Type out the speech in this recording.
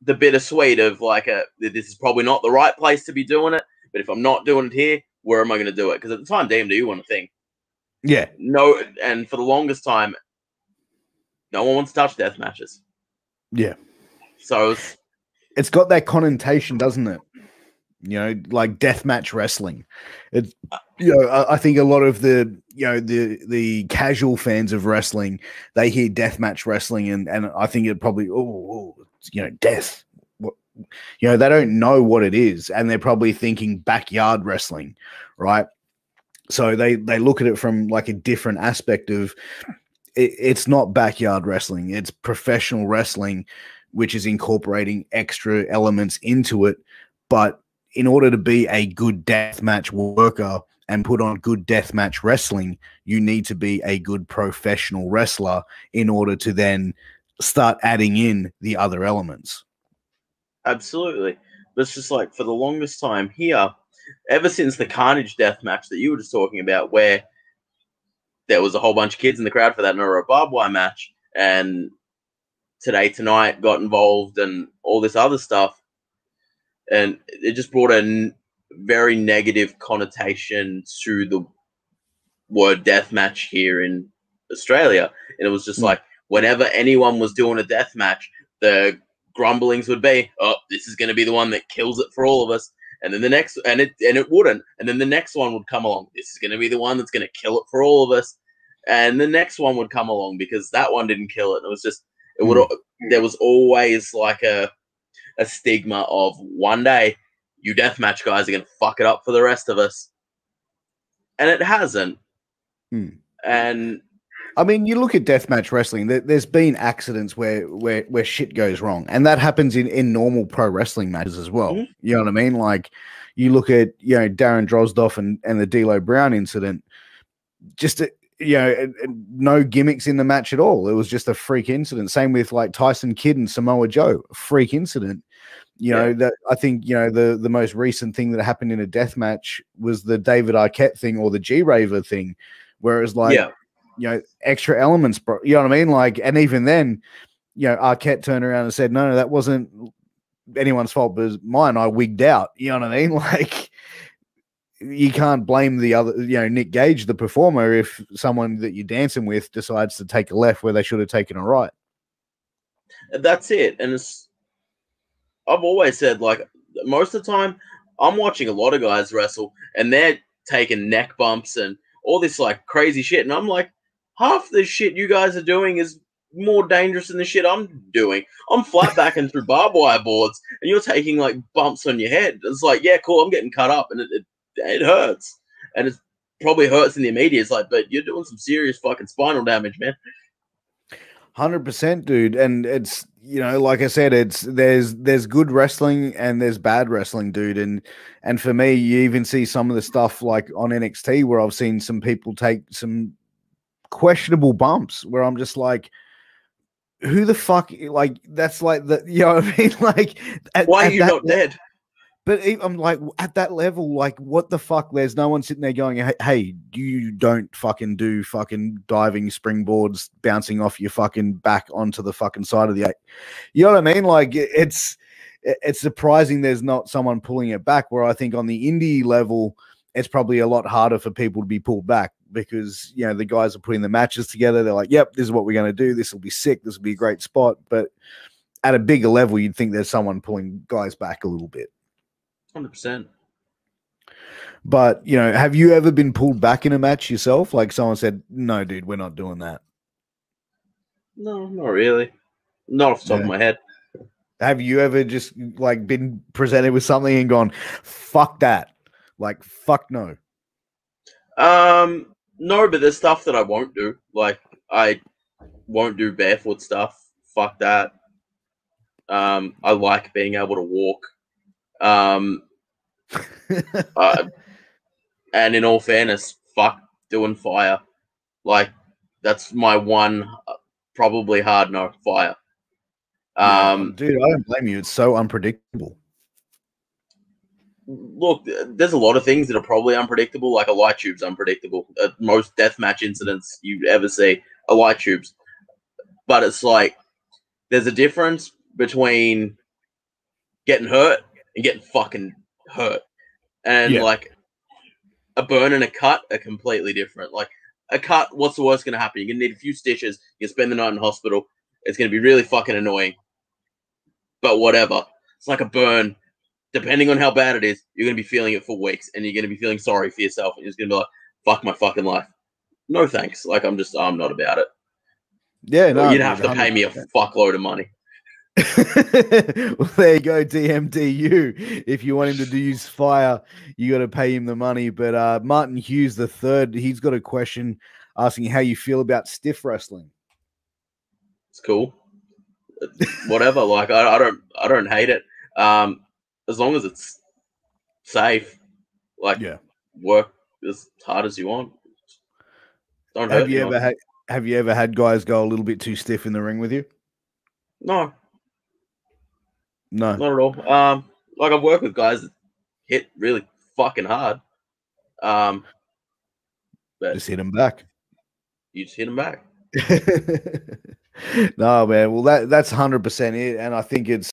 the bittersweet of like this is probably not the right place to be doing it, but if I'm not doing it here, where am I going to do it? Because at the time, damn, do you want to think? Yeah. No, and for the longest time, no one wants to touch death matches. Yeah. So it's got that connotation, doesn't it? You know, like deathmatch wrestling. It's, you know, I think a lot of the, you know, the casual fans of wrestling, they hear deathmatch wrestling, and I think it probably, you know, death. What, you know, they don't know what it is, and they're probably thinking backyard wrestling, right? So they look at it from like a different aspect of it's not backyard wrestling, it's professional wrestling, which is incorporating extra elements into it. But in order to be a good deathmatch worker and put on good deathmatch wrestling, you need to be a good professional wrestler in order to then start adding in the other elements. Absolutely. But it's just like for the longest time here, ever since the Carnage death match that you were just talking about, where there was a whole bunch of kids in the crowd for that Noro barbed wire match, and Today Tonight got involved and all this other stuff, and it just brought a very negative connotation to the word death match here in Australia. And it was just like whenever anyone was doing a death match, the grumblings would be, "Oh, this is going to be the one that kills it for all of us." And then the next, and it wouldn't. And then the next one would come along. This is going to be the one that's going to kill it for all of us. And the next one would come along because that one didn't kill it. And it was just, it would. There was always like a stigma of one day you deathmatch guys are going to fuck it up for the rest of us, and it hasn't. And I mean, you look at deathmatch wrestling. There's been accidents where shit goes wrong, and that happens in normal pro wrestling matches as well. Mm-hmm. You know what I mean? Like, you look at, you know, Darren Drozdoff and the D'Lo Brown incident. Just you know, no gimmicks in the match at all. It was just a freak incident. Same with like Tyson Kidd and Samoa Joe, freak incident. You know, that I think, you know, the most recent thing that happened in a death match was the David Arquette thing or the G-Raver thing, where it was like, you know, extra elements, bro. You know what I mean? Like, and even then, you know, Arquette turned around and said, no, that wasn't anyone's fault, but it was mine. I wigged out. You know what I mean? Like, you can't blame the other, you know, Nick Gage, the performer, if someone that you're dancing with decides to take a left where they should have taken a right. That's it. And I've always said, like, most of the time, I'm watching a lot of guys wrestle, and they're taking neck bumps and all this, like, crazy shit. And I'm like, half the shit you guys are doing is more dangerous than the shit I'm doing. I'm flat backing through barbed wire boards, and you're taking, like, bumps on your head. It's like, yeah, cool, I'm getting cut up, and it hurts. And it probably hurts in the immediate. It's like, but you're doing some serious fucking spinal damage, man. 100%, dude. And it's, you know, like I said, it's there's good wrestling and there's bad wrestling, dude. And for me, you even see some of the stuff like on NXT where I've seen some people take some questionable bumps where I'm just like, who the fuck, like, that's like the, you know what I mean? Like, why are you not dead? But I'm like, at that level, like, what the fuck? There's no one sitting there going, hey, you don't fucking do fucking diving springboards bouncing off your fucking back onto the fucking side of the eight. You know what I mean? Like, it's surprising there's not someone pulling it back, where I think on the indie level, it's probably a lot harder for people to be pulled back because, you know, the guys are putting the matches together. They're like, yep, this is what we're going to do. This will be sick. This will be a great spot. But at a bigger level, you'd think there's someone pulling guys back a little bit. 100%. But, you know, have you ever been pulled back in a match yourself? Like someone said, no, dude, we're not doing that. No, not really. Not off the top of my head. Have you ever just like been presented with something and gone, fuck that? Like, fuck no. No, but there's stuff that I won't do. Like, I won't do barefoot stuff. Fuck that. I like being able to walk. And in all fairness, fuck doing fire. Like, that's my one probably hard no, fire. Dude, I don't blame you. It's so unpredictable. Look, there's a lot of things that are probably unpredictable. Like a light tube's unpredictable. Most deathmatch incidents you ever see are light tubes. But it's like, there's a difference between getting hurt and getting fucking hurt. And Yeah. like a burn and a cut are completely different. Like a cut, what's the worst going to happen? You're going to need a few stitches. You spend the night in hospital. It's going to be really fucking annoying. But whatever. It's like a burn. Depending on how bad it is, you're going to be feeling it for weeks, and you're going to be feeling sorry for yourself, and you're just going to be like, fuck my fucking life. No thanks. Like, I'm not about it. Yeah, no, You'd dude, have to pay me a 100%. fuckload of money. Well, there you go, DMDU. If you want him to use fire, you got to pay him the money. But Martin Hughes the third, he's got a question asking how you feel about stiff wrestling. It's cool. Whatever. Like, I don't hate it. As long as it's safe. Like, Yeah. work as hard as you want. Don't hurt anyone. Have you ever had guys go a little bit too stiff in the ring with you? No, No. not at all. Like I've worked with guys that hit really fucking hard. But Just hit them back. you just hit them back. No, man. Well, that's 100% it, and I think it's